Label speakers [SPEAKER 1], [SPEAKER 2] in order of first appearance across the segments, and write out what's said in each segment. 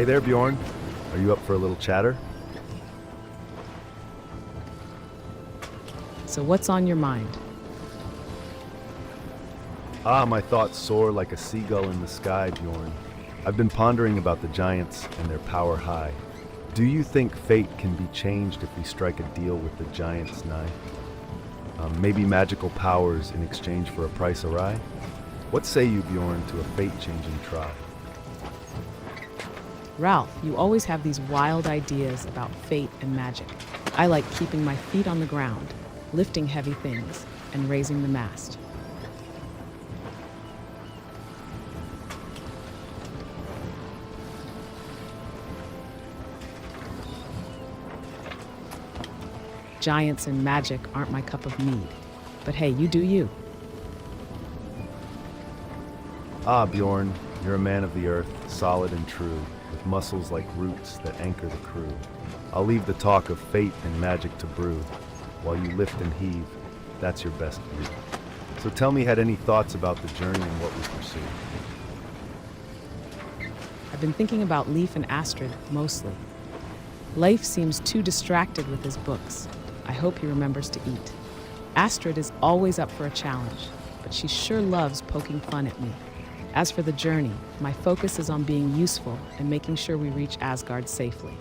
[SPEAKER 1] there, Bjorn. Are you up for a little chatter?
[SPEAKER 2] So what's on your mind?
[SPEAKER 1] My thoughts soar like a seagull in the sky, Bjorn. I've been pondering about the giants and their power high. Do you think fate can be changed if we strike a deal with the giants nigh? Maybe magical powers in exchange for a price awry? What say you, Bjorn, to a fate-changing try?
[SPEAKER 2] Ralph, you always have these wild ideas about fate and magic. I like keeping my feet on the ground, lifting heavy things, and raising the mast. Giants and magic aren't my cup of mead. But hey, you do you.
[SPEAKER 1] Bjorn, you're a man of the earth, solid and true, with muscles like roots that anchor the crew. I'll leave the talk of fate and magic to brew, while you lift and heave, that's your best view. So tell me, had any thoughts about the journey and what we pursue?
[SPEAKER 2] I've been thinking about Leif and Astrid, mostly. Leif seems too distracted with his books. I hope he remembers to eat. Astrid is always up for a challenge, but she sure loves poking fun at me. As for the journey, my focus is on being useful and making sure we reach Asgard safely.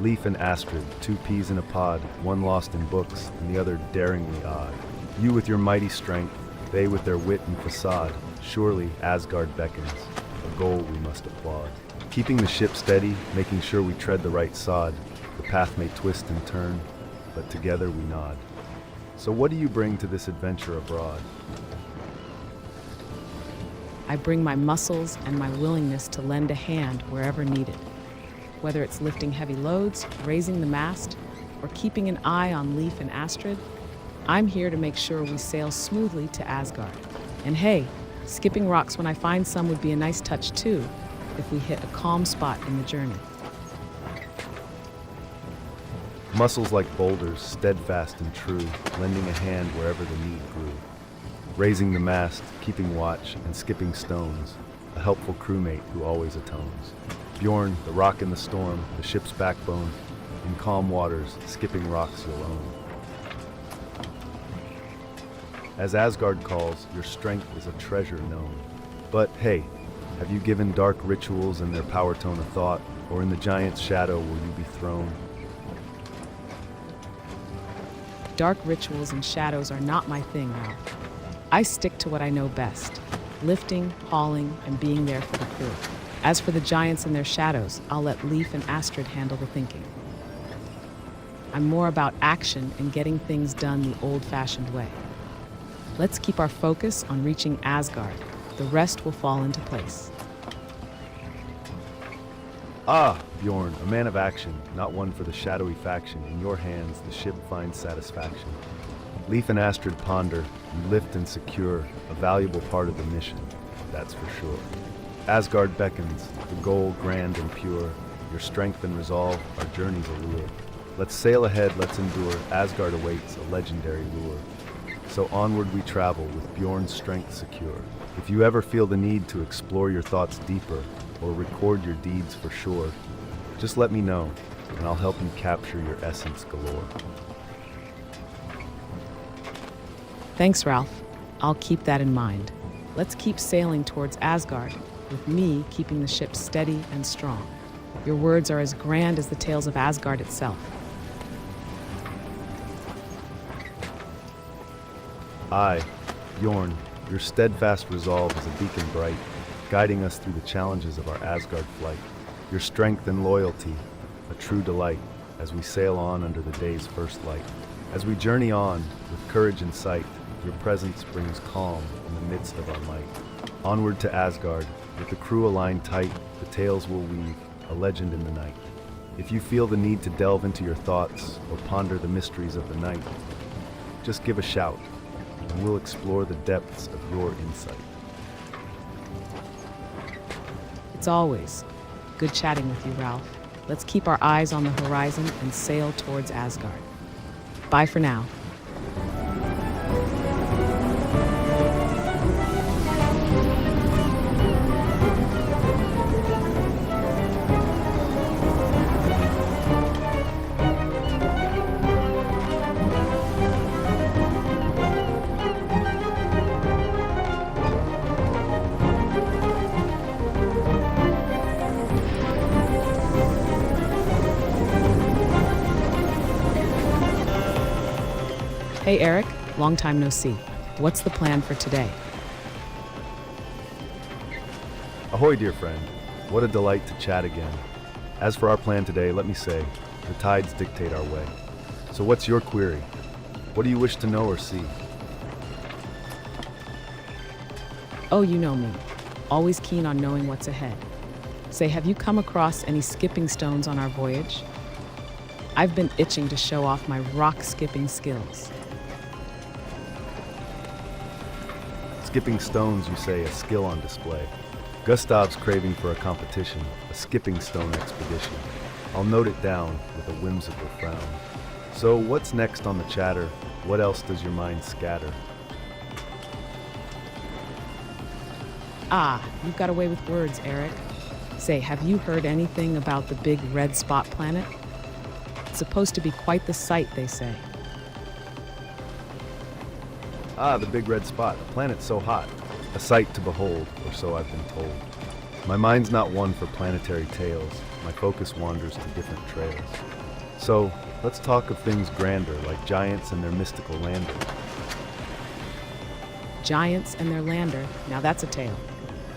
[SPEAKER 1] Leif and Astrid, two peas in a pod, one lost in books and the other daringly odd. You with your mighty strength, they with their wit and facade. Surely Asgard beckons, a goal we must applaud. Keeping the ship steady, making sure we tread the right sod. The path may twist and turn, but together we nod. So what do you bring to this adventure abroad?
[SPEAKER 2] I bring my muscles and my willingness to lend a hand wherever needed. Whether it's lifting heavy loads, raising the mast, or keeping an eye on Leif and Astrid, I'm here to make sure we sail smoothly to Asgard. And hey, skipping rocks when I find some would be a nice touch too, if we hit a calm spot in the journey.
[SPEAKER 1] Muscles like boulders, steadfast and true, lending a hand wherever the need grew. Raising the mast, keeping watch, and skipping stones, a helpful crewmate who always atones. Bjorn, the rock in the storm, the ship's backbone, in calm waters, skipping rocks you'll own. As Asgard calls, your strength is a treasure known. But hey, have you given dark rituals and their power tone a thought, or in the giant's shadow will you be thrown?
[SPEAKER 2] Dark rituals and shadows are not my thing, Ralph. I stick to what I know best, lifting, hauling, and being there for the crew. As for the giants and their shadows, I'll let Leif and Astrid handle the thinking. I'm more about action and getting things done the old-fashioned way. Let's keep our focus on reaching Asgard. The rest will fall into place.
[SPEAKER 1] Bjorn, a man of action, not one for the shadowy faction. In your hands, the ship finds satisfaction. Leif and Astrid ponder, you lift and secure, a valuable part of the mission, that's for sure. Asgard beckons, the goal grand and pure. Your strength and resolve, our journey's allure. Let's sail ahead, let's endure. Asgard awaits, a legendary lure. So onward we travel, with Bjorn's strength secure. If you ever feel the need to explore your thoughts deeper, or record your deeds for sure, just let me know, and I'll help you capture your essence galore.
[SPEAKER 2] Thanks, Ralph. I'll keep that in mind. Let's keep sailing towards Asgard, with me keeping the ship steady and strong. Your words are as grand as the tales of Asgard itself.
[SPEAKER 1] Bjorn, your steadfast resolve is a beacon bright, guiding us through the challenges of our Asgard flight. Your strength and loyalty, a true delight, as we sail on under the day's first light. As we journey on, with courage in sight, your presence brings calm in the midst of our might. Onward to Asgard, with the crew aligned tight, the tales will weave, a legend in the night. If you feel the need to delve into your thoughts, or ponder the mysteries of the night, just give a shout, and we'll explore the depths of your insight.
[SPEAKER 2] It's always good chatting with you, Ralph. Let's keep our eyes on the horizon and sail towards Asgard. Bye for now. Hey Eric, long time no see. What's the plan for today?
[SPEAKER 1] Ahoy, dear friend. What a delight to chat again. As for our plan today, let me say, the tides dictate our way. So what's your query? What do you wish to know or see?
[SPEAKER 2] Oh, you know me. Always keen on knowing what's ahead. Say, have you come across any skipping stones on our voyage? I've been itching to show off my rock skipping skills.
[SPEAKER 1] Skipping stones, you say, a skill on display. Gustav's craving for a competition, a skipping stone expedition. I'll note it down with a whimsical frown. So what's next on the chatter? What else does your mind scatter?
[SPEAKER 2] Ah, you've got away with words, Eric. Say, have you heard anything about the big red spot planet? It's supposed to be quite the sight, they say.
[SPEAKER 1] Ah, the big red spot, a planet so hot. A sight to behold, or so I've been told. My mind's not one for planetary tales. My focus wanders to different trails. So, let's talk of things grander, like giants and their mystical lander.
[SPEAKER 2] Giants and their lander, now that's a tale.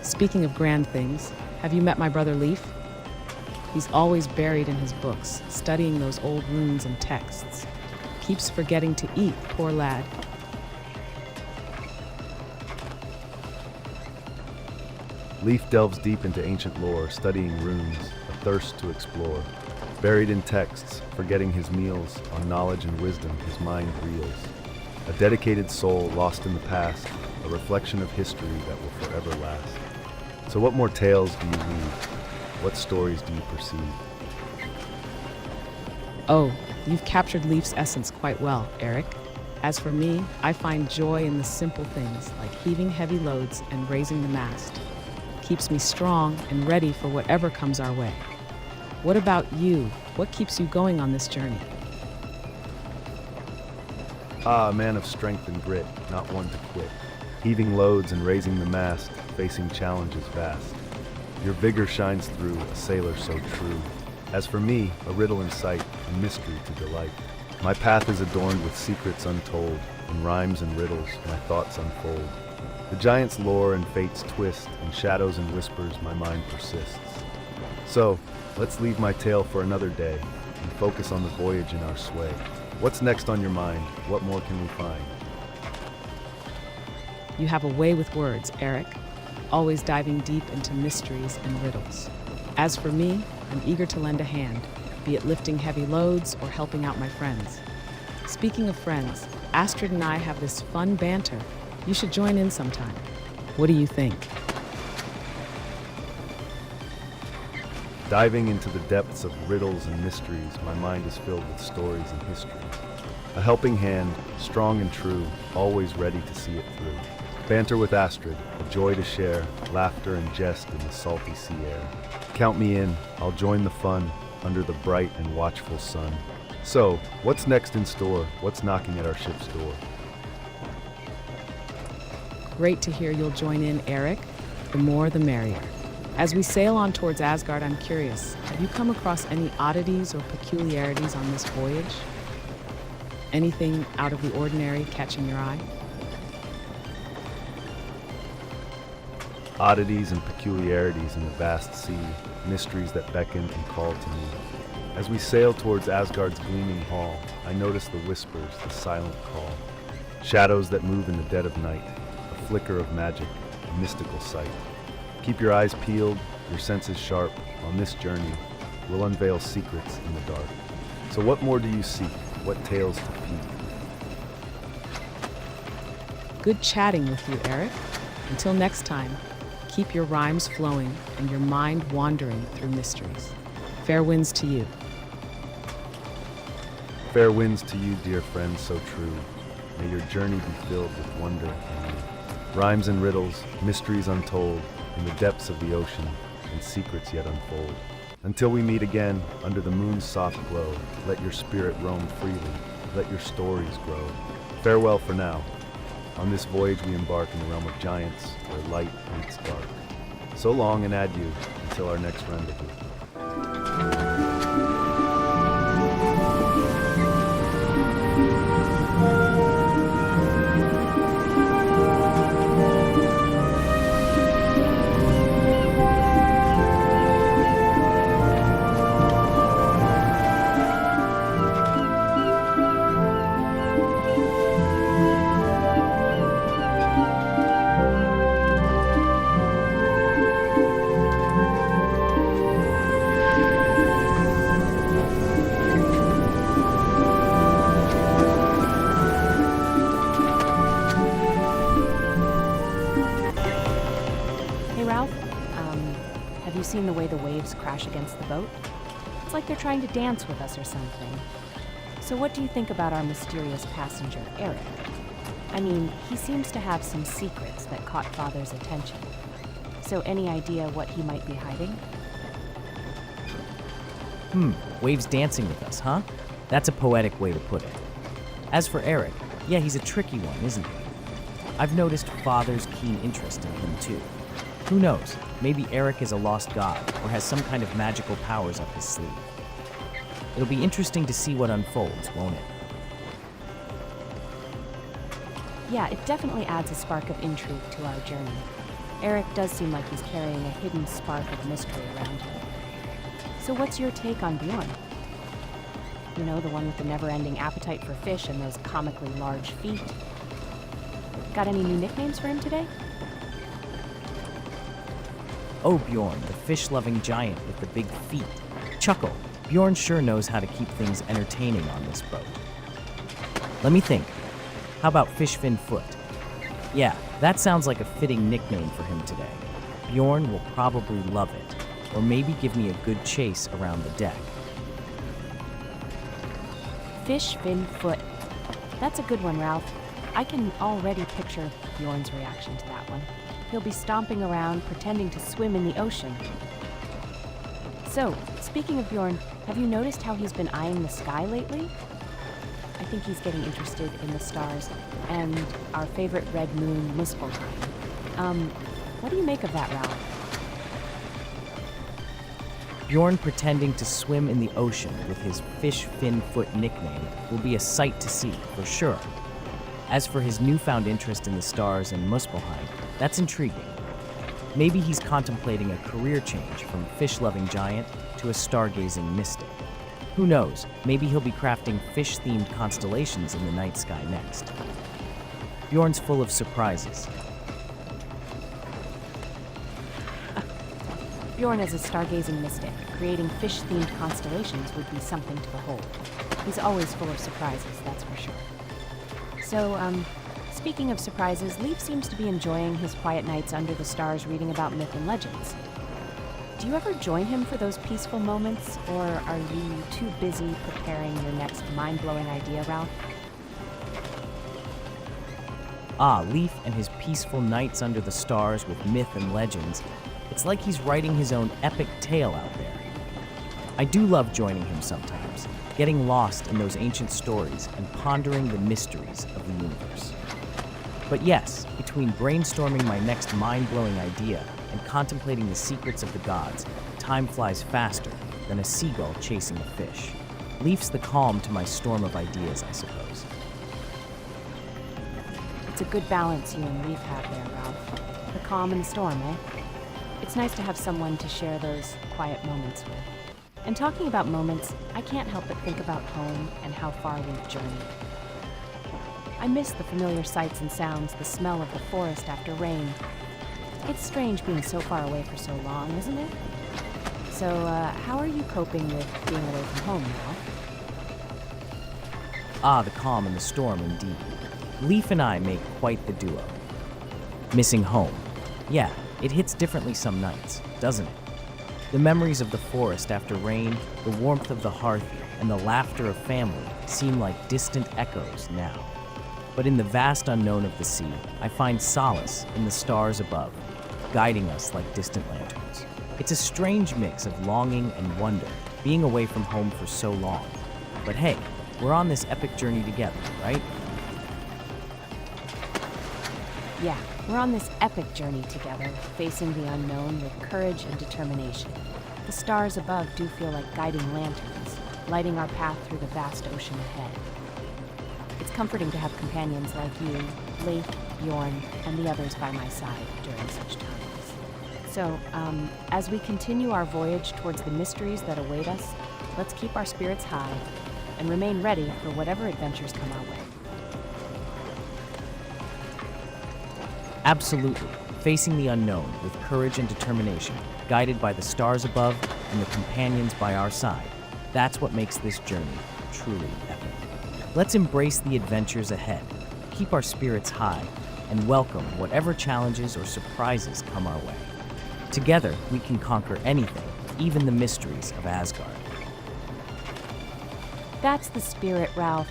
[SPEAKER 2] Speaking of grand things, have you met my brother Leaf? He's always buried in his books, studying those old runes and texts. Keeps forgetting to eat, poor lad.
[SPEAKER 1] Leaf delves deep into ancient lore, studying runes, a thirst to explore. Buried in texts, forgetting his meals, on knowledge and wisdom his mind reels. A dedicated soul lost in the past, a reflection of history that will forever last. So what more tales do you weave? What stories do you perceive?
[SPEAKER 2] Oh, you've captured Leaf's essence quite well, Eric. As for me, I find joy in the simple things like heaving heavy loads and raising the mast. Keeps me strong and ready for whatever comes our way. What about you? What keeps you going on this journey?
[SPEAKER 1] Ah, a man of strength and grit, not one to quit. Heaving loads and raising the mast, facing challenges vast. Your vigor shines through, a sailor so true. As for me, a riddle in sight, a mystery to delight. My path is adorned with secrets untold, in rhymes and riddles my thoughts unfold. The giant's lore and fate's twist, in shadows and whispers my mind persists. So, let's leave my tale for another day, and focus on the voyage in our sway. What's next on your mind? What more can we find?
[SPEAKER 2] You have a way with words, Eric, always diving deep into mysteries and riddles. As for me, I'm eager to lend a hand, be it lifting heavy loads or helping out my friends. Speaking of friends, Astrid and I have this fun banter. You should join in sometime. What do you think?
[SPEAKER 1] Diving into the depths of riddles and mysteries, my mind is filled with stories and history. A helping hand, strong and true, always ready to see it through. Banter with Astrid, a joy to share, laughter and jest in the salty sea air. Count me in, I'll join the fun, under the bright and watchful sun. So, what's next in store? What's knocking at our ship's door?
[SPEAKER 2] Great to hear you'll join in, Eric. The more the merrier. As we sail on towards Asgard, I'm curious, have you come across any oddities or peculiarities on this voyage? Anything out of the ordinary catching your eye?
[SPEAKER 1] Oddities and peculiarities in the vast sea, mysteries that beckon and call to me. As we sail towards Asgard's gleaming hall, I notice the whispers, the silent call. Shadows that move in the dead of night, a flicker of magic, a mystical sight. Keep your eyes peeled, your senses sharp. On this journey, we'll unveil secrets in the dark. So what more do you seek? What tales to peep?
[SPEAKER 2] Good chatting with you, Eric. Until next time, keep your rhymes flowing and your mind wandering through mysteries. Fair winds to you.
[SPEAKER 1] Fair winds to you, dear friend, so true. May your journey be filled with wonder and you. Rhymes and riddles, mysteries untold, in the depths of the ocean, and secrets yet unfold. Until we meet again, under the moon's soft glow, let your spirit roam freely, let your stories grow. Farewell for now. On this voyage we embark in the realm of giants, where light meets dark. So long and adieu, until our next rendezvous.
[SPEAKER 3] boat. It's like they're trying to dance with us or something. So what do you think about our mysterious passenger, Eric? I mean, he seems to have some secrets that caught Father's attention. So any idea what he might be hiding?
[SPEAKER 4] Waves dancing with us, huh? That's a poetic way to put it. As for Eric, yeah, he's a tricky one, isn't he? I've noticed Father's keen interest in him too. Who knows, maybe Eric is a lost god or has some kind of magical powers up his sleeve. It'll be interesting to see what unfolds, won't it?
[SPEAKER 3] Yeah, it definitely adds a spark of intrigue to our journey. Eric does seem like he's carrying a hidden spark of mystery around him. So what's your take on Bjorn? You know, the one with the never-ending appetite for fish and those comically large feet. Got any new nicknames for him today?
[SPEAKER 4] Oh, Bjorn, the fish-loving giant with the big feet. Chuckle, Bjorn sure knows how to keep things entertaining on this boat. Let me think. How about Fish Fin Foot? Yeah, that sounds like a fitting nickname for him today. Bjorn will probably love it, or maybe give me a good chase around the deck.
[SPEAKER 3] Fish Fin Foot. That's a good one, Ralph. I can already picture Bjorn's reaction to that one. He'll be stomping around, pretending to swim in the ocean. So, speaking of Bjorn, have you noticed how he's been eyeing the sky lately? I think he's getting interested in the stars and our favorite red moon, Muspelheim. What do you make of that, Ralph?
[SPEAKER 4] Bjorn pretending to swim in the ocean with his Fish Fin Foot nickname will be a sight to see, for sure. As for his newfound interest in the stars and Muspelheim, that's intriguing. Maybe he's contemplating a career change from fish-loving giant to a stargazing mystic. Who knows, maybe he'll be crafting fish-themed constellations in the night sky next. Bjorn's full of surprises.
[SPEAKER 3] Bjorn is a stargazing mystic. Creating fish-themed constellations would be something to behold. He's always full of surprises, that's for sure. So, speaking of surprises, Leaf seems to be enjoying his quiet nights under the stars reading about myth and legends. Do you ever join him for those peaceful moments, or are you too busy preparing your next mind-blowing idea, Ralph?
[SPEAKER 4] Leaf and his peaceful nights under the stars with myth and legends. It's like he's writing his own epic tale out there. I do love joining him sometimes, getting lost in those ancient stories and pondering the mysteries of the universe. But yes, between brainstorming my next mind-blowing idea and contemplating the secrets of the gods, time flies faster than a seagull chasing a fish. Leaf's the calm to my storm of ideas, I suppose.
[SPEAKER 3] It's a good balance you and Leaf have there, Ralph. The calm and the storm, eh? It's nice to have someone to share those quiet moments with. And talking about moments, I can't help but think about home and how far we've journeyed. I miss the familiar sights and sounds, the smell of the forest after rain. It's strange being so far away for so long, isn't it? So, how are you coping with being away from home now?
[SPEAKER 4] The calm and the storm indeed. Leaf and I make quite the duo. Missing home. Yeah, it hits differently some nights, doesn't it? The memories of the forest after rain, the warmth of the hearth, and the laughter of family seem like distant echoes now. But in the vast unknown of the sea, I find solace in the stars above, guiding us like distant lanterns. It's a strange mix of longing and wonder, being away from home for so long. But hey, we're on this epic journey together, right?
[SPEAKER 3] Yeah, we're on this epic journey together, facing the unknown with courage and determination. The stars above do feel like guiding lanterns, lighting our path through the vast ocean ahead. It's comforting to have companions like you, Leif, Bjorn, and the others by my side during such times. So, as we continue our voyage towards the mysteries that await us, let's keep our spirits high and remain ready for whatever adventures come our way.
[SPEAKER 4] Absolutely, facing the unknown with courage and determination, guided by the stars above and the companions by our side. That's what makes this journey truly epic. Let's embrace the adventures ahead, keep our spirits high, and welcome whatever challenges or surprises come our way. Together, we can conquer anything even the mysteries of Asgard.
[SPEAKER 3] That's the spirit, Ralph.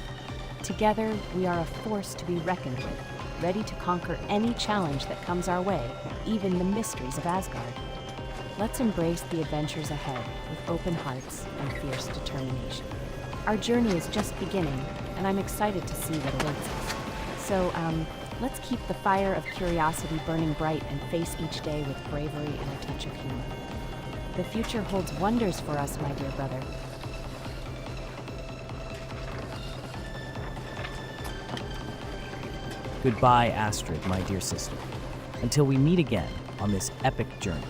[SPEAKER 3] Together, we are a force to be reckoned with, ready to conquer any challenge that comes our way, even the mysteries of Asgard. Let's embrace the adventures ahead with open hearts and fierce determination. Our journey is just beginning, and I'm excited to see what awaits us. So, let's keep the fire of curiosity burning bright and face each day with bravery and a touch of humor. The future holds wonders for us, my dear brother.
[SPEAKER 4] Goodbye, Astrid, my dear sister. Until we meet again on this epic journey.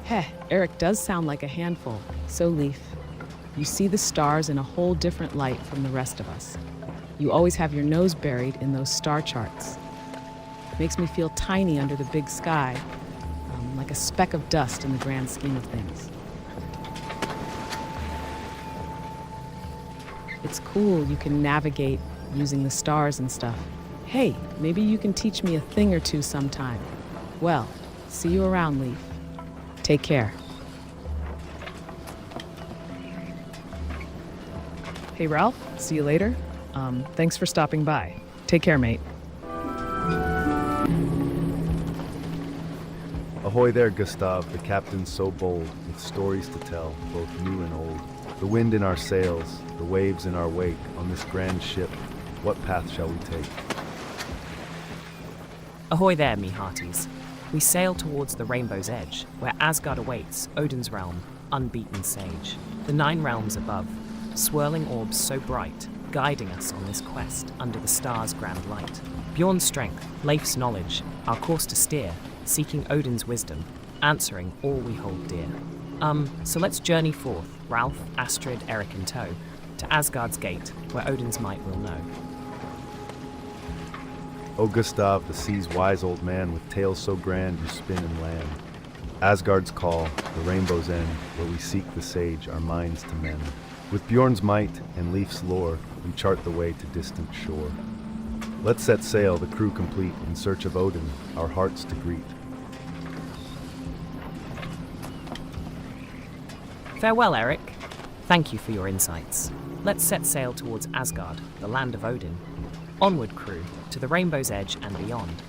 [SPEAKER 2] Heh, Eric does sound like a handful. So, Leaf, you see the stars in a whole different light from the rest of us. You always have your nose buried in those star charts. Makes me feel tiny under the big sky, like a speck of dust in the grand scheme of things. It's cool you can navigate using the stars and stuff. Hey, maybe you can teach me a thing or two sometime. Well, see you around, Leaf. Take care. Hey, Ralph, see you later. Thanks for stopping by. Take care, mate.
[SPEAKER 1] Ahoy there, Gustav, the captain so bold, with stories to tell, both new and old. The wind in our sails, the waves in our wake, on this grand ship, what path shall we take?
[SPEAKER 4] Ahoy there, me hearties. We sail towards the rainbow's edge, where Asgard awaits, Odin's realm, unbeaten sage. The 9 realms above, swirling orbs so bright, guiding us on this quest under the stars' grand light. Bjorn's strength, Leif's knowledge, our course to steer, seeking Odin's wisdom, answering all we hold dear. So let's journey forth, Ralph, Astrid, Eric in tow, to Asgard's gate, where Odin's might will know.
[SPEAKER 1] O Gustav, the sea's wise old man, with tales so grand you spin and land. Asgard's call, the rainbow's end, where we seek the sage, our minds to mend. With Bjorn's might and Leif's lore, we chart the way to distant shore. Let's set sail, the crew complete, in search of Odin, our hearts to greet.
[SPEAKER 4] Farewell, Eric. Thank you for your insights. Let's set sail towards Asgard, the land of Odin. Onward, crew, to the rainbow's edge and beyond.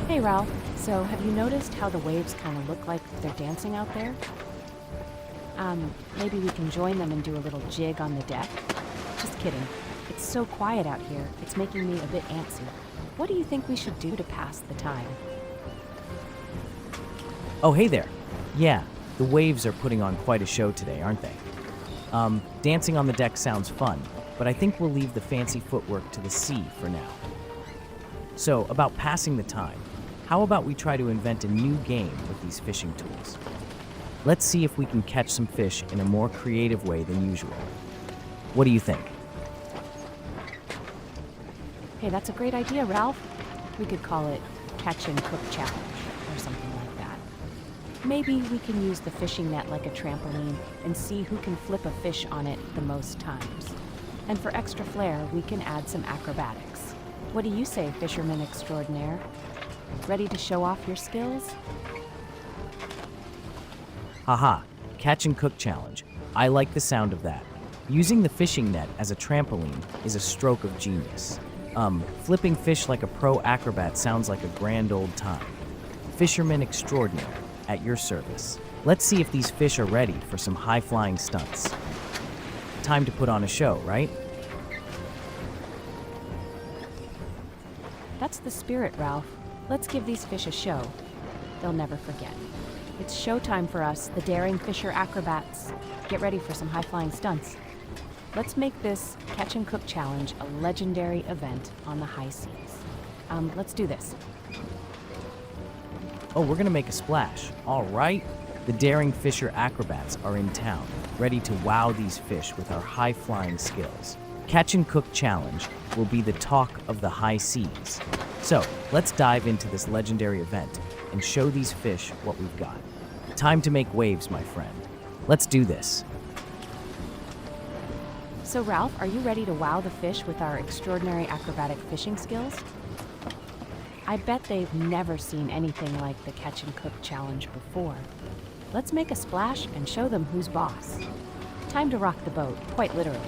[SPEAKER 3] Hey Ralph, so have you noticed how the waves kind of look like they're dancing out there? Maybe we can join them and do a little jig on the deck? Just kidding. It's so quiet out here, it's making me a bit antsy. What do you think we should do to pass the time?
[SPEAKER 4] Oh, hey there. Yeah, the waves are putting on quite a show today, aren't they? Dancing on the deck sounds fun, but I think we'll leave the fancy footwork to the sea for now. So, about passing the time, how about we try to invent a new game with these fishing tools? Let's see if we can catch some fish in a more creative way than usual. What do you think?
[SPEAKER 3] Hey, that's a great idea, Ralph. We could call it Catch and Cook Challenge or something like that. Maybe we can use the fishing net like a trampoline and see who can flip a fish on it the most times. And for extra flair, we can add some acrobatics. What do you say, fisherman extraordinaire? Ready to show off your skills?
[SPEAKER 4] Haha, Catch and Cook Challenge. I like the sound of that. Using the fishing net as a trampoline is a stroke of genius. Flipping fish like a pro acrobat sounds like a grand old time. Fisherman extraordinaire, at your service. Let's see if these fish are ready for some high-flying stunts. Time to put on a show, right?
[SPEAKER 3] That's the spirit, Ralph. Let's give these fish a show. They'll never forget. It's showtime for us, the daring fisher acrobats. Get ready for some high-flying stunts. Let's make this Catch and Cook Challenge a legendary event on the high seas. Let's do this.
[SPEAKER 4] Oh, we're gonna make a splash. All right. The daring fisher acrobats are in town, ready to wow these fish with our high-flying skills. Catch and Cook Challenge will be the talk of the high seas. So, let's dive into this legendary event and show these fish what we've got. Time to make waves, my friend. Let's do this.
[SPEAKER 3] So Ralph, are you ready to wow the fish with our extraordinary acrobatic fishing skills? I bet they've never seen anything like the Catch and Cook Challenge before. Let's make a splash and show them who's boss. Time to rock the boat, quite literally.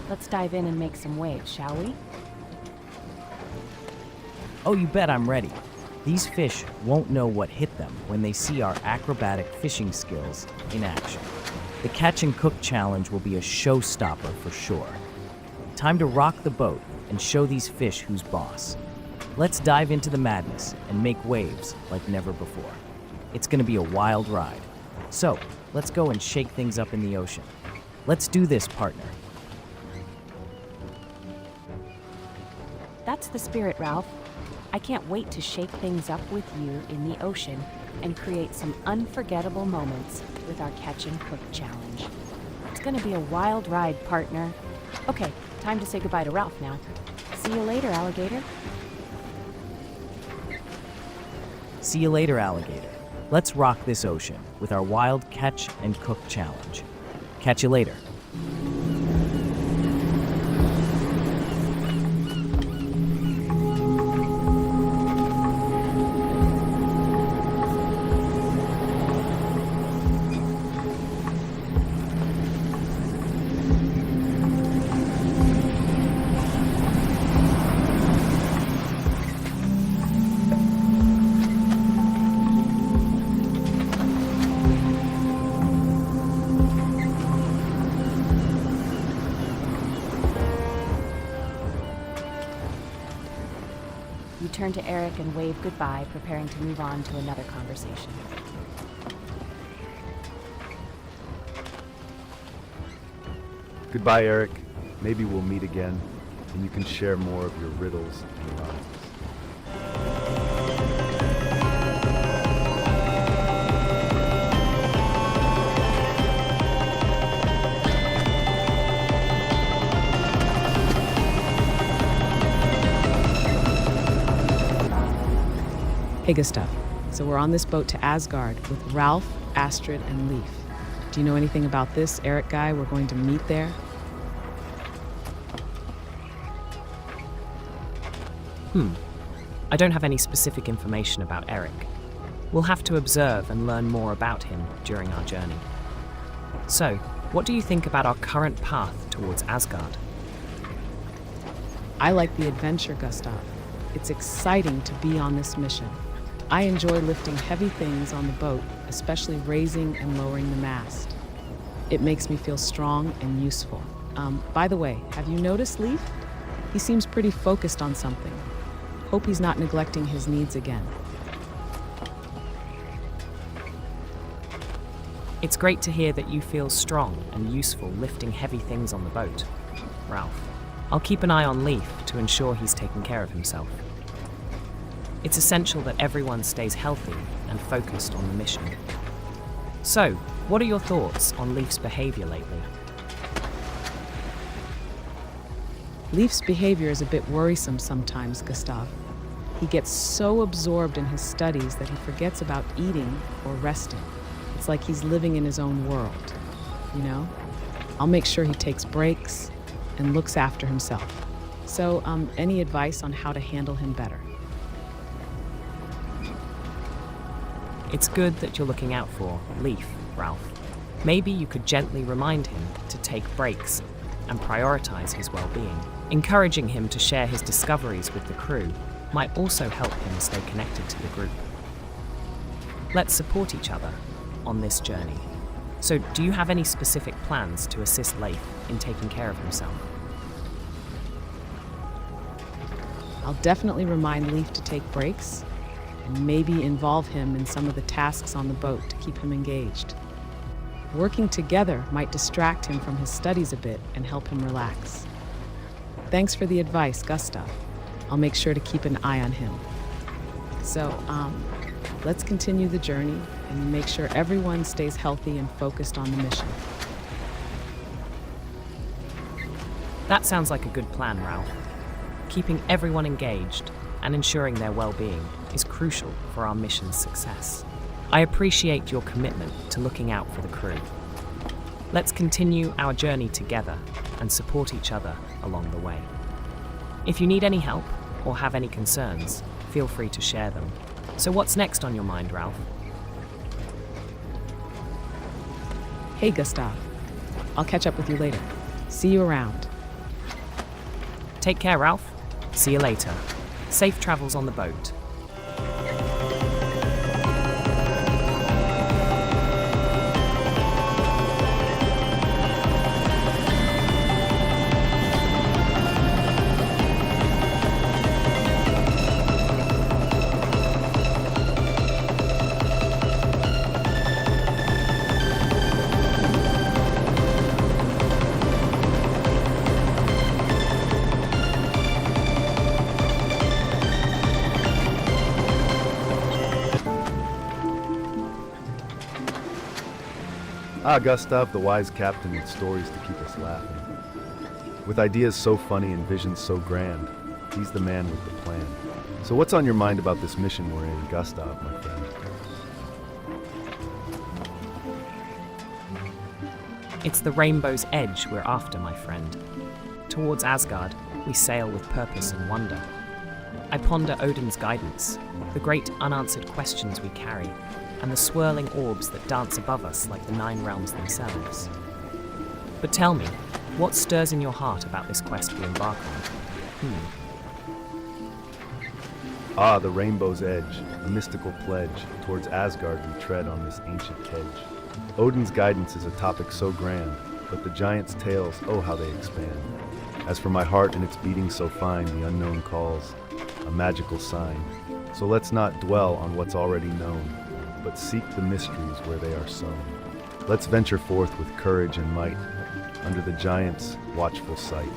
[SPEAKER 3] Let's dive in and make some waves, shall we?
[SPEAKER 4] Oh, you bet I'm ready. These fish won't know what hit them when they see our acrobatic fishing skills in action. The Catch and Cook Challenge will be a showstopper for sure. Time to rock the boat and show these fish who's boss. Let's dive into the madness and make waves like never before. It's gonna be a wild ride. So, let's go and shake things up in the ocean. Let's do this, partner.
[SPEAKER 3] That's the spirit, Ralph. I can't wait to shake things up with you in the ocean and create some unforgettable moments with our Catch and Cook Challenge. It's gonna be a wild ride, partner. Okay, time to say goodbye to Ralph now. See you later, alligator.
[SPEAKER 4] See you later, alligator. Let's rock this ocean with our wild Catch and Cook Challenge. Catch you later.
[SPEAKER 3] You turn to Eric and wave goodbye, preparing to move on to another conversation.
[SPEAKER 1] Goodbye, Eric. Maybe we'll meet again, and you can share more of your riddles and rhymes.
[SPEAKER 2] Hey, Gustav. So we're on this boat to Asgard with Ralph, Astrid, and Leif. Do you know anything about this Eric guy we're going to meet there?
[SPEAKER 4] I don't have any specific information about Eric. We'll have to observe and learn more about him during our journey. So, what do you think about our current path towards Asgard?
[SPEAKER 2] I like the adventure, Gustav. It's exciting to be on this mission. I enjoy lifting heavy things on the boat, especially raising and lowering the mast. It makes me feel strong and useful. By the way, have you noticed Leif? He seems pretty focused on something. Hope he's not neglecting his needs again.
[SPEAKER 4] It's great to hear that you feel strong and useful lifting heavy things on the boat, Ralph. I'll keep an eye on Leif to ensure he's taking care of himself. It's essential that everyone stays healthy and focused on the mission. So, what are your thoughts on Leif's behavior lately?
[SPEAKER 2] Leif's behavior is a bit worrisome sometimes, Gustav. He gets so absorbed in his studies that he forgets about eating or resting. It's like he's living in his own world, you know? I'll make sure he takes breaks and looks after himself. So, any advice on how to handle him better?
[SPEAKER 4] It's good that you're looking out for Leif, Ralph. Maybe you could gently remind him to take breaks and prioritize his well-being. Encouraging him to share his discoveries with the crew might also help him stay connected to the group. Let's support each other on this journey. So, do you have any specific plans to assist Leif in taking care of himself?
[SPEAKER 2] I'll definitely remind Leif to take breaks and maybe involve him in some of the tasks on the boat to keep him engaged. Working together might distract him from his studies a bit and help him relax. Thanks for the advice, Gustav. I'll make sure to keep an eye on him. So, let's continue the journey and make sure everyone stays healthy and focused on the mission.
[SPEAKER 4] That sounds like a good plan, Ralph. Keeping everyone engaged and ensuring their well-being is crucial for our mission's success. I appreciate your commitment to looking out for the crew. Let's continue our journey together and support each other along the way. If you need any help or have any concerns, feel free to share them. So what's next on your mind, Ralph?
[SPEAKER 2] Hey, Gustav. I'll catch up with you later. See you around.
[SPEAKER 4] Take care, Ralph. See you later. Safe travels on the boat.
[SPEAKER 1] Ah, Gustav, the wise captain with stories to keep us laughing. With ideas so funny and visions so grand, he's the man with the plan. So what's on your mind about this mission we're in, Gustav, my friend?
[SPEAKER 4] It's the rainbow's edge we're after, my friend. Towards Asgard, we sail with purpose and wonder. I ponder Odin's guidance, the great unanswered questions we carry, and the swirling orbs that dance above us like the nine realms themselves. But tell me, what stirs in your heart about this quest we embark on?
[SPEAKER 1] Ah, the rainbow's edge, a mystical pledge. Towards Asgard we tread on this ancient kedge. Odin's guidance is a topic so grand, but the giants' tales, oh how they expand. As for my heart and its beating so fine, the unknown calls, a magical sign. So let's not dwell on what's already known, but seek the mysteries where they are sown. Let's venture forth with courage and might, under the giant's watchful sight.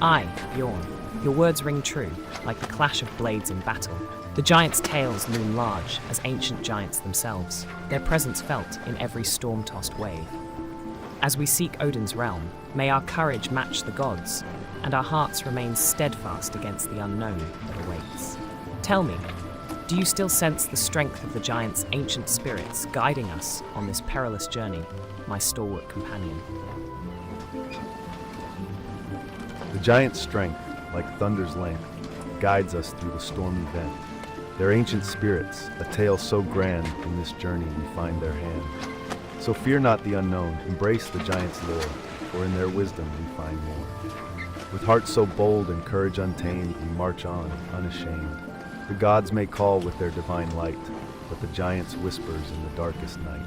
[SPEAKER 4] Aye, Bjorn, your words ring true, like the clash of blades in battle. The giants' tails loom large as ancient giants themselves, their presence felt in every storm-tossed wave. As we seek Odin's realm, may our courage match the gods, and our hearts remain steadfast against the unknown that awaits. Tell me, do you still sense the strength of the giants' ancient spirits guiding us on this perilous journey, my stalwart companion?
[SPEAKER 1] The giant's strength, like thunder's length, guides us through the stormy vent. Their ancient spirits, a tale so grand, in this journey we find their hand. So fear not the unknown, embrace the giant's lore, for in their wisdom we find more. With hearts so bold and courage untamed, we march on, unashamed. The gods may call with their divine light, but the giants whispers in the darkest night.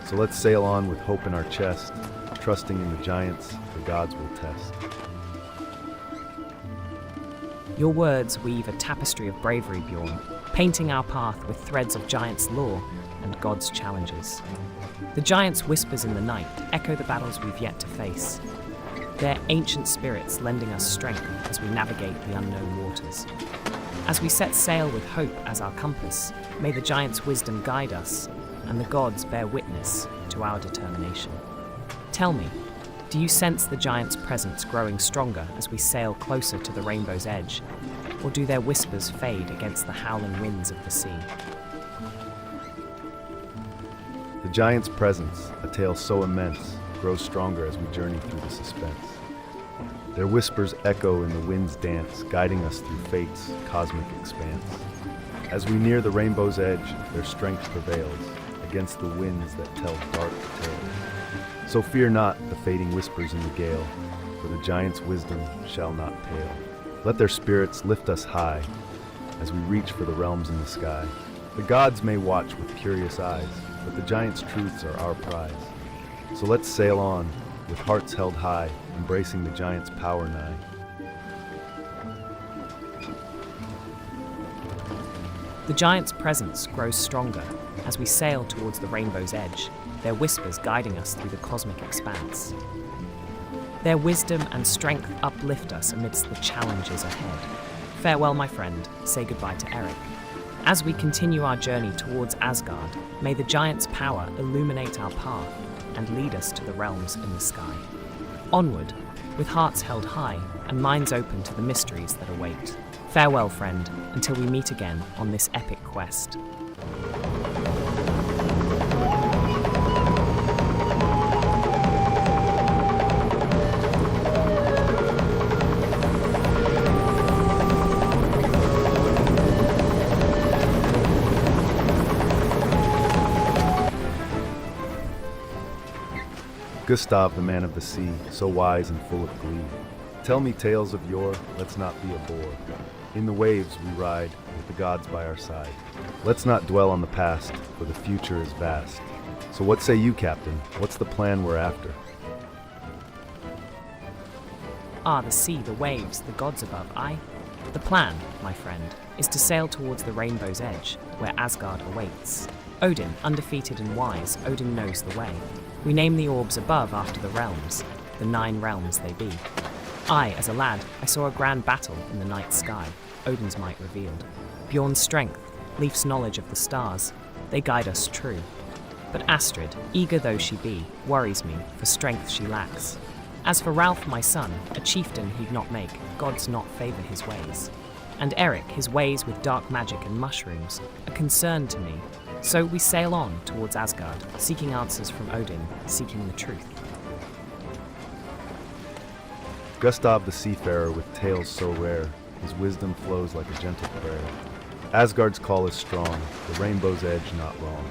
[SPEAKER 1] So let's sail on with hope in our chest, trusting in the giants, the gods will test.
[SPEAKER 4] Your words weave a tapestry of bravery, Bjorn, painting our path with threads of giants' lore and gods' challenges. The giants' whispers in the night echo the battles we've yet to face, their ancient spirits lending us strength as we navigate the unknown waters. As we set sail with hope as our compass, may the giants' wisdom guide us, and the gods bear witness to our determination. Tell me, do you sense the giants' presence growing stronger as we sail closer to the rainbow's edge, or do their whispers fade against the howling winds of the sea?
[SPEAKER 1] The giant's presence, a tale so immense, grows stronger as we journey through the suspense. Their whispers echo in the wind's dance, guiding us through fate's cosmic expanse. As we near the rainbow's edge, their strength prevails against the winds that tell dark tales. So fear not the fading whispers in the gale, for the giant's wisdom shall not pale. Let their spirits lift us high as we reach for the realms in the sky. The gods may watch with curious eyes, but the giant's truths are our prize. So let's sail on, with hearts held high, embracing the giant's power nigh.
[SPEAKER 4] The giant's presence grows stronger as we sail towards the rainbow's edge, their whispers guiding us through the cosmic expanse. Their wisdom and strength uplift us amidst the challenges ahead. Farewell, my friend. Say goodbye to Eric. As we continue our journey towards Asgard, may the giant's power illuminate our path and lead us to the realms in the sky. Onward, with hearts held high and minds open to the mysteries that await. Farewell, friend, until we meet again on this epic quest.
[SPEAKER 1] Gustav, the man of the sea, so wise and full of glee. Tell me tales of yore, let's not be a bore. In the waves we ride, with the gods by our side. Let's not dwell on the past, for the future is vast. So what say you, Captain? What's the plan we're after?
[SPEAKER 4] Ah, the sea, the waves, the gods above, aye. The plan, my friend, is to sail towards the rainbow's edge, where Asgard awaits. Odin, undefeated and wise, Odin knows the way. We name the orbs above after the realms, the 9 realms they be. I, as a lad, I saw a grand battle in the night sky, Odin's might revealed. Bjorn's strength, Leif's knowledge of the stars, they guide us true. But Astrid, eager though she be, worries me, for strength she lacks. As for Ralph, my son, a chieftain he'd not make, gods not favour his ways. And Eric, his ways with dark magic and mushrooms, a concern to me. So we sail on towards Asgard, seeking answers from Odin, seeking the truth.
[SPEAKER 1] Gustav the seafarer with tales so rare, his wisdom flows like a gentle prayer. Asgard's call is strong, the rainbow's edge not wrong.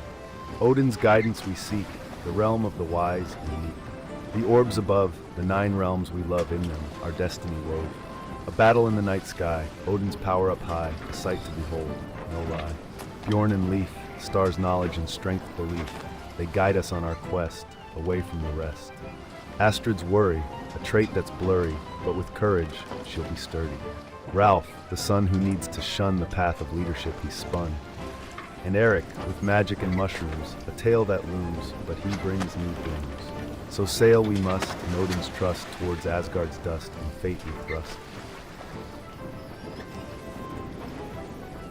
[SPEAKER 1] Odin's guidance we seek, the realm of the wise and meek. The orbs above, the 9 realms we love in them, our destiny wove. A battle in the night sky, Odin's power up high, a sight to behold, no lie. Bjorn and Leif, stars' knowledge and strength belief, they guide us on our quest, away from the rest. Astrid's worry, a trait that's blurry, but with courage, she'll be sturdy. Ralph, the son who needs to shun the path of leadership he's spun. And Eric, with magic and mushrooms, a tale that looms, but he brings new blooms. So sail we must in Odin's trust towards Asgard's dust and fate we thrust.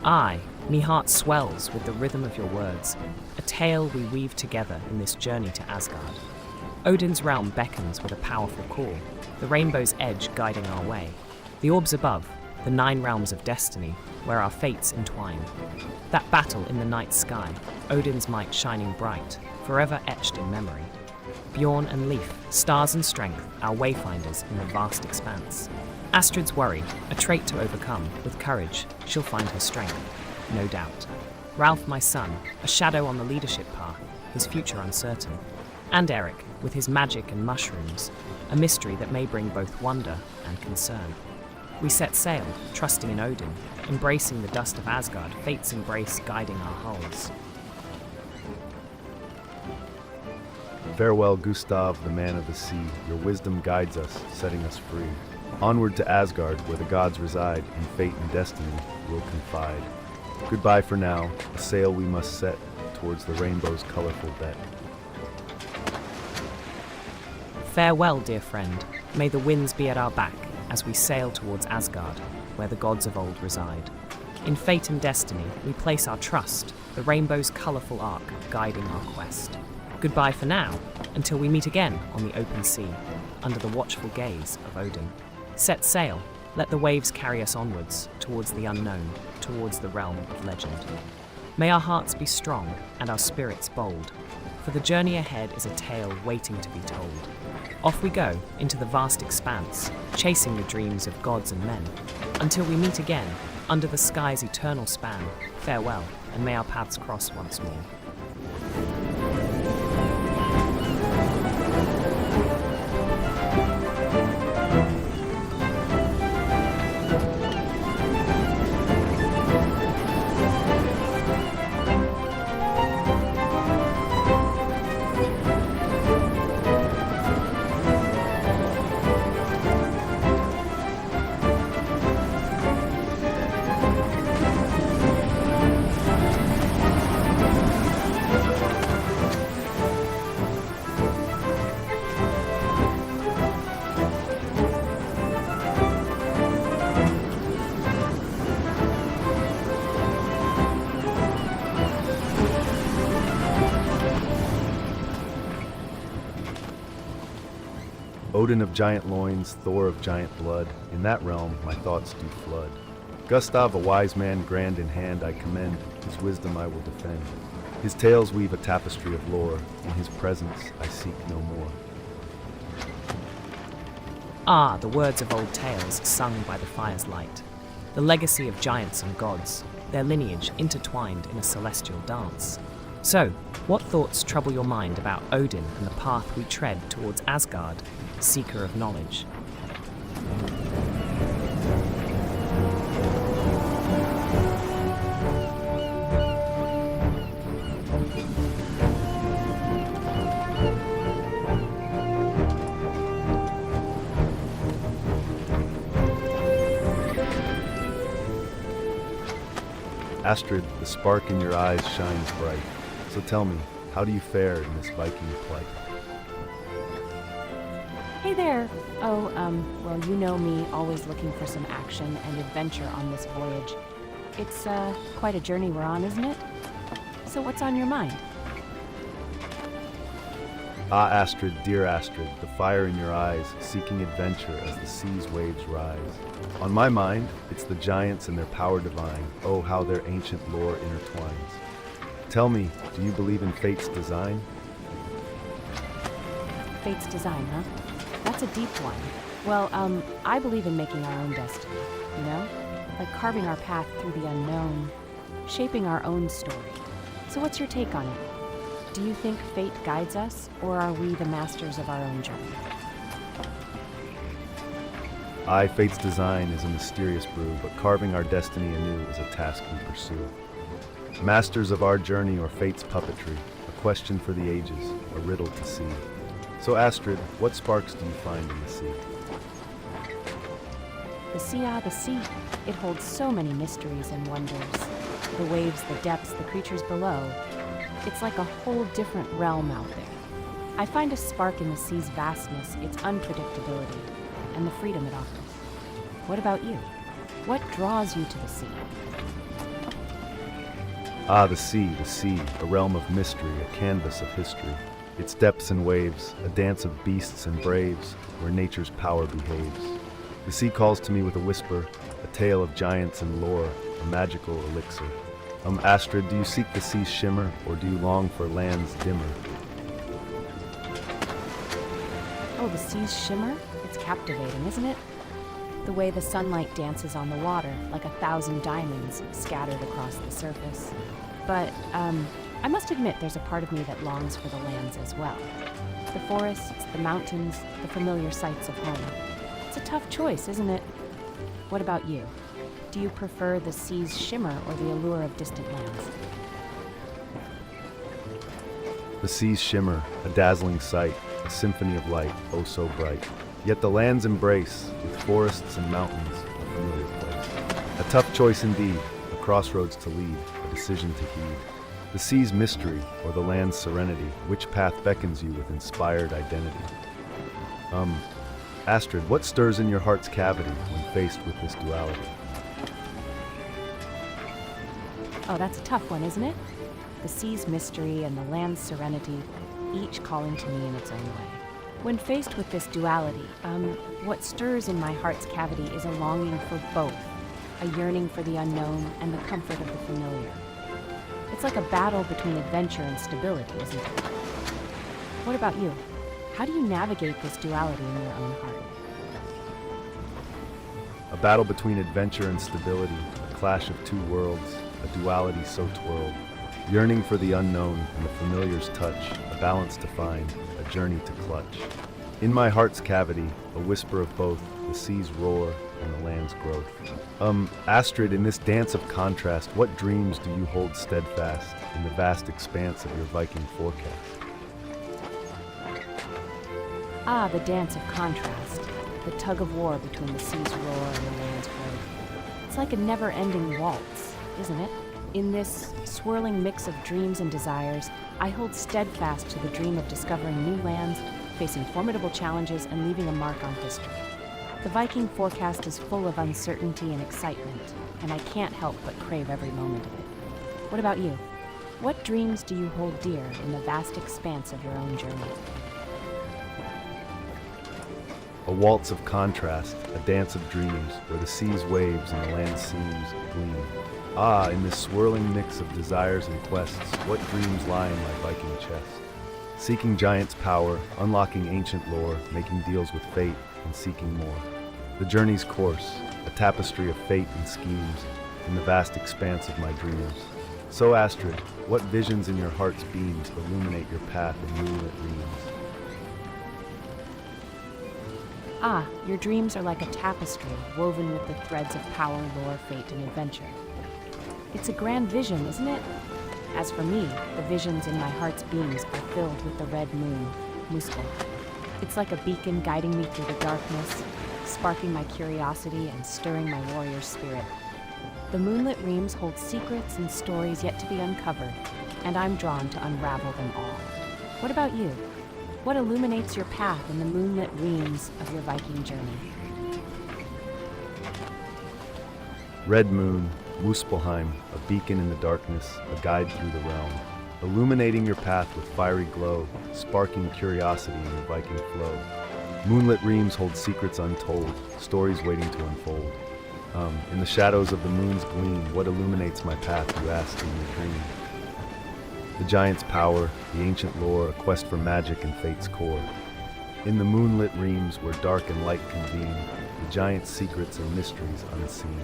[SPEAKER 4] Aye, me heart swells with the rhythm of your words, a tale we weave together in this journey to Asgard. Odin's realm beckons with a powerful call, the rainbow's edge guiding our way. The orbs above, the 9 realms of destiny, where our fates entwine. That battle in the night sky, Odin's might shining bright, forever etched in memory. Bjorn and Leif, stars and strength, our wayfinders in the vast expanse. Astrid's worry, a trait to overcome, with courage, she'll find her strength, no doubt. Ralph, my son, a shadow on the leadership path, his future uncertain. And Eric, with his magic and mushrooms, a mystery that may bring both wonder and concern. We set sail, trusting in Odin, embracing the dust of Asgard, fate's embrace guiding our hulls.
[SPEAKER 1] Farewell, Gustav, the man of the sea. Your wisdom guides us, setting us free. Onward to Asgard, where the gods reside, in fate and destiny we'll confide. Goodbye for now, a sail we must set towards the rainbow's colorful bed.
[SPEAKER 4] Farewell, dear friend. May the winds be at our back as we sail towards Asgard, where the gods of old reside. In fate and destiny, we place our trust, the rainbow's colourful arc guiding our quest. Goodbye for now, until we meet again on the open sea, under the watchful gaze of Odin. Set sail, let the waves carry us onwards, towards the unknown, towards the realm of legend. May our hearts be strong and our spirits bold, for the journey ahead is a tale waiting to be told. Off we go into the vast expanse, chasing the dreams of gods and men, until we meet again under the sky's eternal span. Farewell, and may our paths cross once more.
[SPEAKER 1] Odin of giant loins, Thor of giant blood, in that realm my thoughts do flood. Gustav, a wise man, grand in hand I commend, his wisdom I will defend. His tales weave a tapestry of lore, in his presence I seek no more.
[SPEAKER 4] Ah, the words of old tales sung by the fire's light, the legacy of giants and gods, their lineage intertwined in a celestial dance. So, what thoughts trouble your mind about Odin and the path we tread towards Asgard, seeker of knowledge?
[SPEAKER 1] Astrid, the spark in your eyes shines bright. So tell me, how do you fare in this Viking plight?
[SPEAKER 3] Hey there. Oh, well, you know me, always looking for some action and adventure on this voyage. It's, quite a journey we're on, isn't it? So what's on your mind?
[SPEAKER 1] Ah, Astrid, dear Astrid, the fire in your eyes, seeking adventure as the sea's waves rise. On my mind, it's the giants and their power divine. Oh, how their ancient lore intertwines. Tell me, do you believe in fate's design?
[SPEAKER 3] Fate's design, huh? That's a deep one. Well, I believe in making our own destiny, you know? Like carving our path through the unknown, shaping our own story. So what's your take on it? Do you think fate guides us, or are we the masters of our own journey?
[SPEAKER 1] Aye, fate's design is a mysterious brew, but carving our destiny anew is a task we pursue. Masters of our journey or fate's puppetry, a question for the ages, a riddle to see. So Astrid, what sparks do you find in the sea?
[SPEAKER 3] The sea. It holds so many mysteries and wonders. The waves, the depths, the creatures below. It's like a whole different realm out there. I find a spark in the sea's vastness, its unpredictability, and the freedom it offers. What about you? What draws you to the sea?
[SPEAKER 1] Ah, the sea, a realm of mystery, a canvas of history. Its depths and waves, a dance of beasts and braves, where nature's power behaves. The sea calls to me with a whisper, a tale of giants and lore, a magical elixir. Astrid, do you seek the sea's shimmer, or do you long for lands dimmer?
[SPEAKER 3] Oh, the sea's shimmer? It's captivating, isn't it? The way the sunlight dances on the water, like 1,000 diamonds scattered across the surface. But, I must admit there's a part of me that longs for the lands as well. The forests, the mountains, the familiar sights of home. It's a tough choice, isn't it? What about you? Do you prefer the sea's shimmer or the allure of distant lands?
[SPEAKER 1] The sea's shimmer, a dazzling sight, a symphony of light, oh so bright. Yet the land's embrace, with forests and mountains, a familiar place. A tough choice indeed, a crossroads to lead, a decision to heed. The sea's mystery, or the land's serenity, which path beckons you with inspired identity? Astrid, what stirs in your heart's cavity when faced with this duality?
[SPEAKER 3] Oh, that's a tough one, isn't it? The sea's mystery and the land's serenity, each calling to me in its own way. When faced with this duality, what stirs in my heart's cavity is a longing for both, a yearning for the unknown and the comfort of the familiar. It's like a battle between adventure and stability, isn't it? What about you? How do you navigate this duality in your own heart?
[SPEAKER 1] A battle between adventure and stability, a clash of two worlds, a duality so twirled. Yearning for the unknown and the familiar's touch, a balance to find, a journey to clutch. In my heart's cavity, a whisper of both, the sea's roar and the land's growth. Astrid, in this dance of contrast, what dreams do you hold steadfast in the vast expanse of your Viking forecast?
[SPEAKER 3] Ah, the dance of contrast, the tug of war between the sea's roar and the land's growth. It's like a never-ending waltz, isn't it? In this swirling mix of dreams and desires, I hold steadfast to the dream of discovering new lands, facing formidable challenges, and leaving a mark on history. The Viking forecast is full of uncertainty and excitement, and I can't help but crave every moment of it. What about you? What dreams do you hold dear in the vast expanse of your own journey?
[SPEAKER 1] A waltz of contrast, a dance of dreams, where the sea's waves and the land's seams gleam. Ah, in this swirling mix of desires and quests, what dreams lie in my Viking chest? Seeking giants' power, unlocking ancient lore, making deals with fate, and seeking more. The journey's course, a tapestry of fate and schemes, in the vast expanse of my dreams. So Astrid, what visions in your heart's beams illuminate your path in moonlit reams?
[SPEAKER 3] Ah, your dreams are like a tapestry woven with the threads of power, lore, fate, and adventure. It's a grand vision, isn't it? As for me, the visions in my heart's beams are filled with the red moon, Muspelheim. It's like a beacon guiding me through the darkness, sparking my curiosity and stirring my warrior spirit. The moonlit reams hold secrets and stories yet to be uncovered, and I'm drawn to unravel them all. What about you? What illuminates your path in the moonlit reams of your Viking journey?
[SPEAKER 1] Red moon, Muspelheim, a beacon in the darkness, a guide through the realm, illuminating your path with fiery glow, sparking curiosity in your Viking flow. Moonlit reams hold secrets untold, stories waiting to unfold. In the shadows of the moon's gleam, what illuminates my path, you asked in your dream? The giant's power, the ancient lore, a quest for magic and fate's core. In the moonlit reams where dark and light convene, the giant's secrets and mysteries unseen.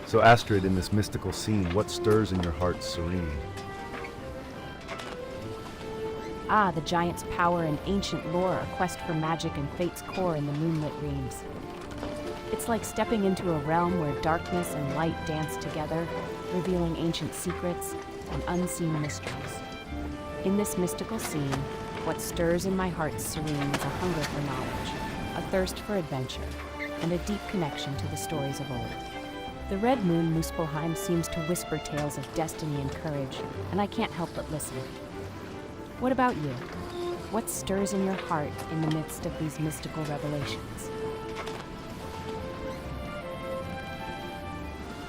[SPEAKER 1] So Astrid, in this mystical scene, what stirs in your heart serene?
[SPEAKER 3] Ah, the giant's power and ancient lore, a quest for magic and fate's core in the moonlit reams. It's like stepping into a realm where darkness and light dance together, revealing ancient secrets and unseen mysteries. In this mystical scene, what stirs in my heart serene is a hunger for knowledge, a thirst for adventure, and a deep connection to the stories of old. The red moon Muspelheim seems to whisper tales of destiny and courage, and I can't help but listen. What about you? What stirs in your heart in the midst of these mystical revelations?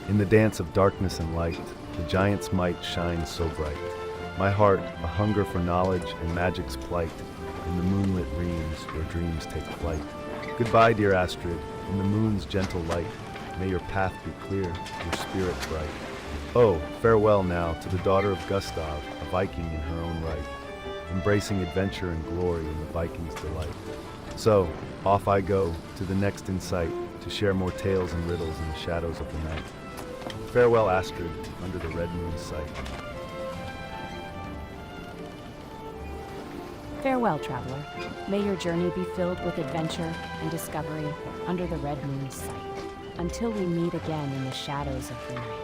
[SPEAKER 1] In the dance of darkness and light, the giant's might shines so bright. My heart, a hunger for knowledge and magic's plight, in the moonlit reams where dreams take flight. Goodbye, dear Astrid, in the moon's gentle light. May your path be clear, your spirit bright. Oh, farewell now to the daughter of Gustav, a Viking in her own right, embracing adventure and glory in the Vikings' delight. So, off I go to the next insight, to share more tales and riddles in the shadows of the night. Farewell, Astrid, under the red moon's sight.
[SPEAKER 3] Farewell, traveler. May your journey be filled with adventure and discovery under the red moon's sight, until we meet again in the shadows of the night.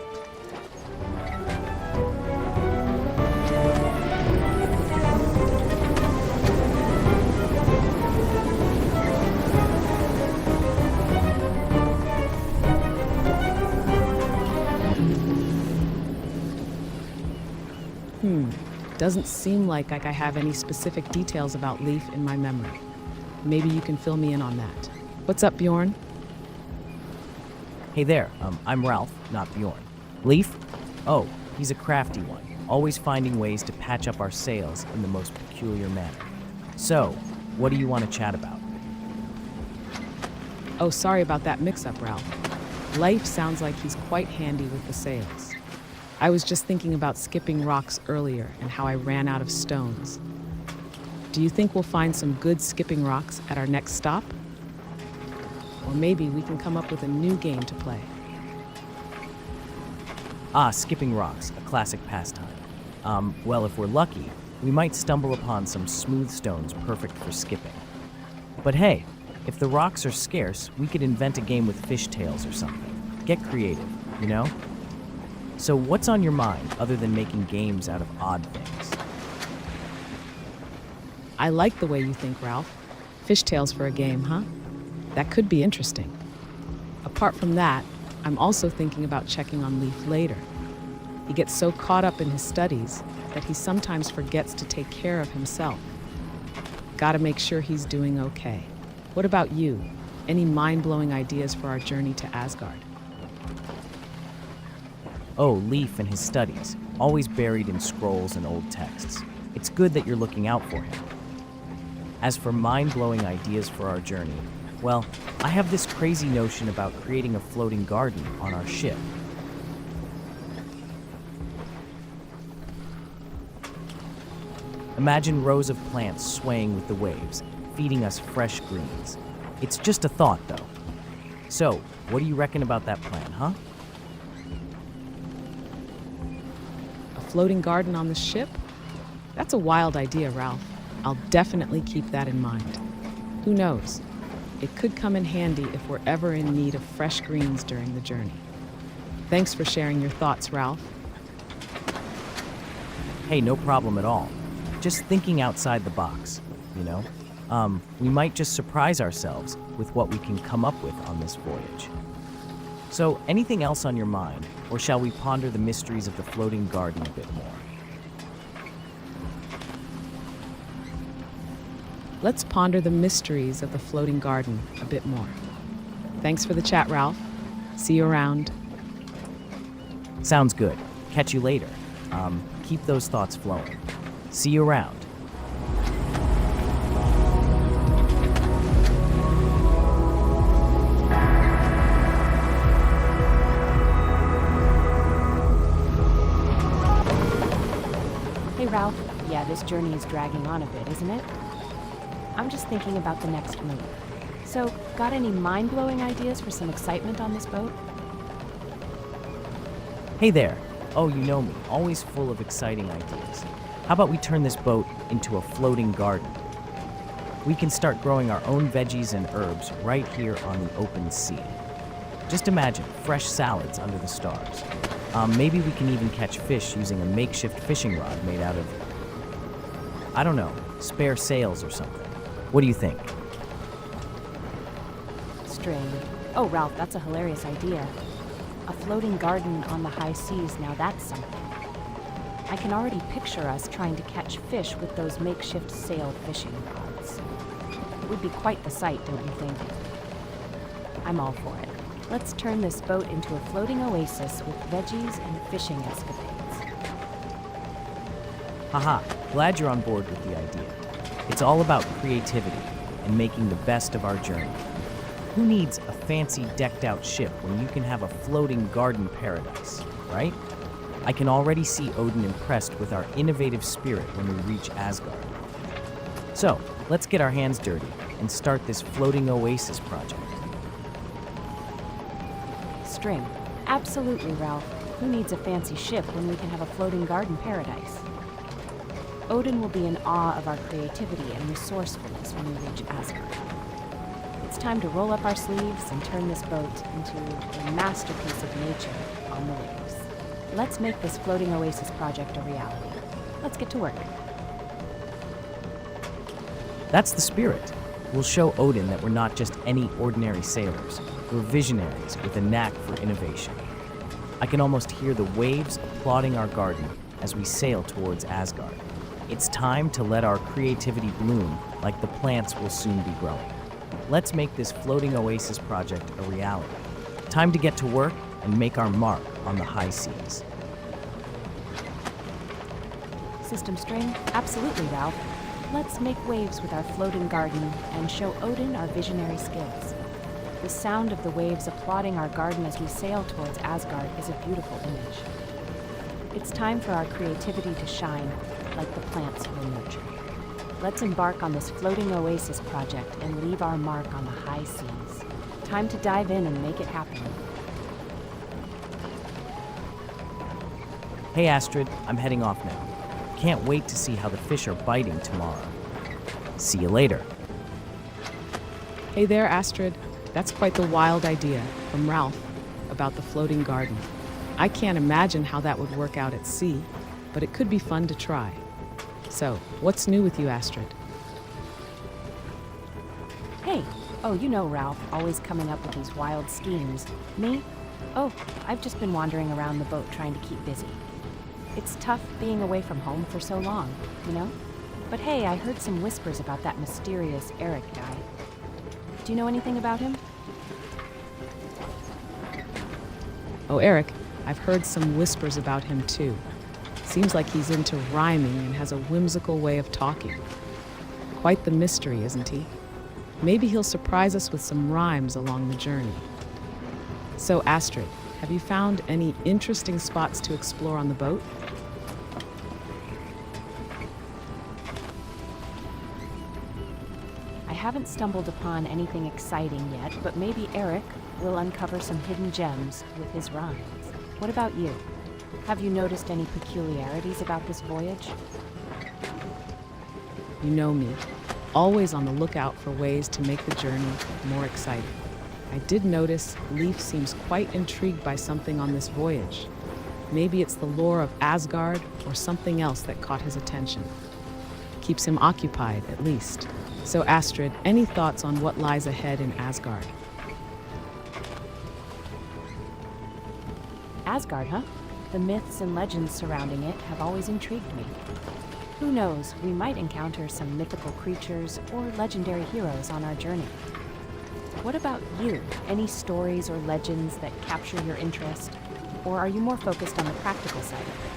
[SPEAKER 2] Doesn't seem like I have any specific details about Leaf in my memory. Maybe you can fill me in on that. What's up, Bjorn?
[SPEAKER 4] Hey there, I'm Ralph, not Bjorn. Leaf? Oh, he's a crafty one, always finding ways to patch up our sails in the most peculiar manner. So, what do you want to chat about?
[SPEAKER 2] Oh, sorry about that mix-up, Ralph. Leif sounds like he's quite handy with the sails. I was just thinking about skipping rocks earlier and how I ran out of stones. Do you think we'll find some good skipping rocks at our next stop? Or maybe we can come up with a new game to play.
[SPEAKER 4] Skipping rocks, a classic pastime. Well, if we're lucky, we might stumble upon some smooth stones perfect for skipping. But hey, if the rocks are scarce, we could invent a game with fishtails or something. Get creative, you know? So what's on your mind other than making games out of odd things?
[SPEAKER 2] I like the way you think, Ralph. Fishtails for a game, huh? That could be interesting. Apart from that, I'm also thinking about checking on Leaf later. He gets so caught up in his studies that he sometimes forgets to take care of himself. Gotta make sure he's doing okay. What about you? Any mind-blowing ideas for our journey to Asgard?
[SPEAKER 4] Oh, Leaf and his studies, always buried in scrolls and old texts. It's good that you're looking out for him. As for mind-blowing ideas for our journey, well, I have this crazy notion about creating a floating garden on our ship. Imagine rows of plants swaying with the waves, feeding us fresh greens. It's just a thought, though. So, what do you reckon about that plan, huh?
[SPEAKER 2] Floating garden on the ship? That's a wild idea, Ralph. I'll definitely keep that in mind. Who knows? It could come in handy if we're ever in need of fresh greens during the journey. Thanks for sharing your thoughts, Ralph.
[SPEAKER 4] Hey, no problem at all. Just thinking outside the box, you know? We might just surprise ourselves with what we can come up with on this voyage. So, anything else on your mind, or shall we ponder the mysteries of the floating garden a bit more?
[SPEAKER 2] Let's ponder the mysteries of the floating garden a bit more. Thanks for the chat, Ralph. See you around.
[SPEAKER 4] Sounds good. Catch you later. Keep those thoughts flowing. See you around.
[SPEAKER 3] Hey, Ralph. Yeah, this journey is dragging on a bit, isn't it? I'm just thinking about the next move. So, got any mind-blowing ideas for some excitement on this boat?
[SPEAKER 4] Hey there. Oh, you know me, always full of exciting ideas. How about we turn this boat into a floating garden? We can start growing our own veggies and herbs right here on the open sea. Just imagine fresh salads under the stars. Maybe we can even catch fish using a makeshift fishing rod made out of, I don't know, spare sails or something. What do you think?
[SPEAKER 3] String. Oh, Ralph, that's a hilarious idea. A floating garden on the high seas, now that's something. I can already picture us trying to catch fish with those makeshift sail fishing rods. It would be quite the sight, don't you think? I'm all for it. Let's turn this boat into a floating oasis with veggies and fishing escapades.
[SPEAKER 4] Haha, glad you're on board with the idea. It's all about creativity and making the best of our journey. Who needs a fancy decked out ship when you can have a floating garden paradise, right? I can already see Odin impressed with our innovative spirit when we reach Asgard. So, let's get our hands dirty and start this floating oasis project.
[SPEAKER 3] String. Absolutely, Ralph. Who needs a fancy ship when we can have a floating garden paradise? Odin will be in awe of our creativity and resourcefulness when we reach Asgard. It's time to roll up our sleeves and turn this boat into a masterpiece of nature on the waves. Let's make this floating oasis project a reality. Let's get to work.
[SPEAKER 4] That's the spirit. We'll show Odin that we're not just any ordinary sailors. We're visionaries with a knack for innovation. I can almost hear the waves applauding our garden as we sail towards Asgard. It's time to let our creativity bloom like the plants will soon be growing. Let's make this floating oasis project a reality. Time to get to work and make our mark on the high seas.
[SPEAKER 3] System string? Absolutely, Ralph. Let's make waves with our floating garden and show Odin our visionary skills. The sound of the waves applauding our garden as we sail towards Asgard is a beautiful image. It's time for our creativity to shine like the plants we're nurturing. Let's embark on this floating oasis project and leave our mark on the high seas. Time to dive in and make it happen.
[SPEAKER 4] Hey Astrid, I'm heading off now. Can't wait to see how the fish are biting tomorrow. See you later.
[SPEAKER 2] Hey there, Astrid. That's quite the wild idea from Ralph about the floating garden. I can't imagine how that would work out at sea, but it could be fun to try. So, what's new with you, Astrid?
[SPEAKER 3] Hey, oh, you know Ralph, always coming up with these wild schemes. Me? Oh, I've just been wandering around the boat trying to keep busy. It's tough being away from home for so long, you know? But hey, I heard some whispers about that mysterious Eric guy. Do you know anything about him?
[SPEAKER 2] Oh, Eric, I've heard some whispers about him too. Seems like he's into rhyming and has a whimsical way of talking. Quite the mystery, isn't he? Maybe he'll surprise us with some rhymes along the journey. So, Astrid, have you found any interesting spots to explore on the boat?
[SPEAKER 3] I haven't stumbled upon anything exciting yet, but maybe Eric will uncover some hidden gems with his rhymes. What about you? Have you noticed any peculiarities about this voyage?
[SPEAKER 2] You know me, always on the lookout for ways to make the journey more exciting. I did notice Leif seems quite intrigued by something on this voyage. Maybe it's the lore of Asgard or something else that caught his attention. Keeps him occupied, at least. So Astrid, any thoughts on what lies ahead in Asgard?
[SPEAKER 3] Asgard, huh? The myths and legends surrounding it have always intrigued me. Who knows, we might encounter some mythical creatures or legendary heroes on our journey. What about you? Any stories or legends that capture your interest? Or are you more focused on the practical side of things?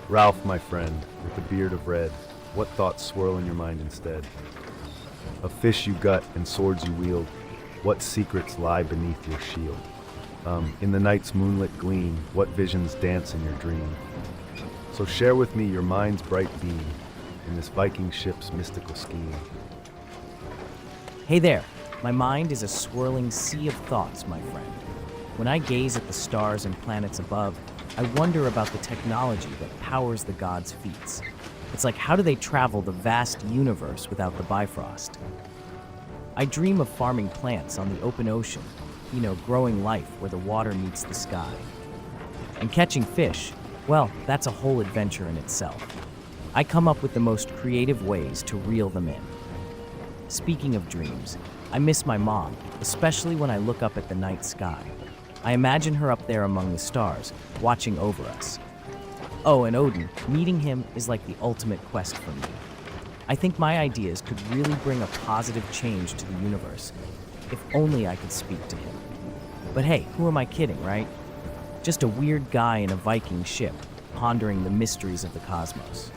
[SPEAKER 1] Ralph, my friend, with the beard of red, what thoughts swirl in your mind instead? Of fish you gut and swords you wield, what secrets lie beneath your shield? In the night's moonlit gleam, what visions dance in your dream? So share with me your mind's bright beam in this Viking ship's mystical scheme.
[SPEAKER 4] Hey there, my mind is a swirling sea of thoughts, my friend. When I gaze at the stars and planets above, I wonder about the technology that powers the gods' feats. It's like, how do they travel the vast universe without the Bifrost? I dream of farming plants on the open ocean, growing life where the water meets the sky. And catching fish, well, that's a whole adventure in itself. I come up with the most creative ways to reel them in. Speaking of dreams, I miss my mom, especially when I look up at the night sky. I imagine her up there among the stars, watching over us. Oh, and Odin, meeting him is like the ultimate quest for me. I think my ideas could really bring a positive change to the universe, if only I could speak to him. But hey, who am I kidding, right? Just a weird guy in a Viking ship, pondering the mysteries of the cosmos.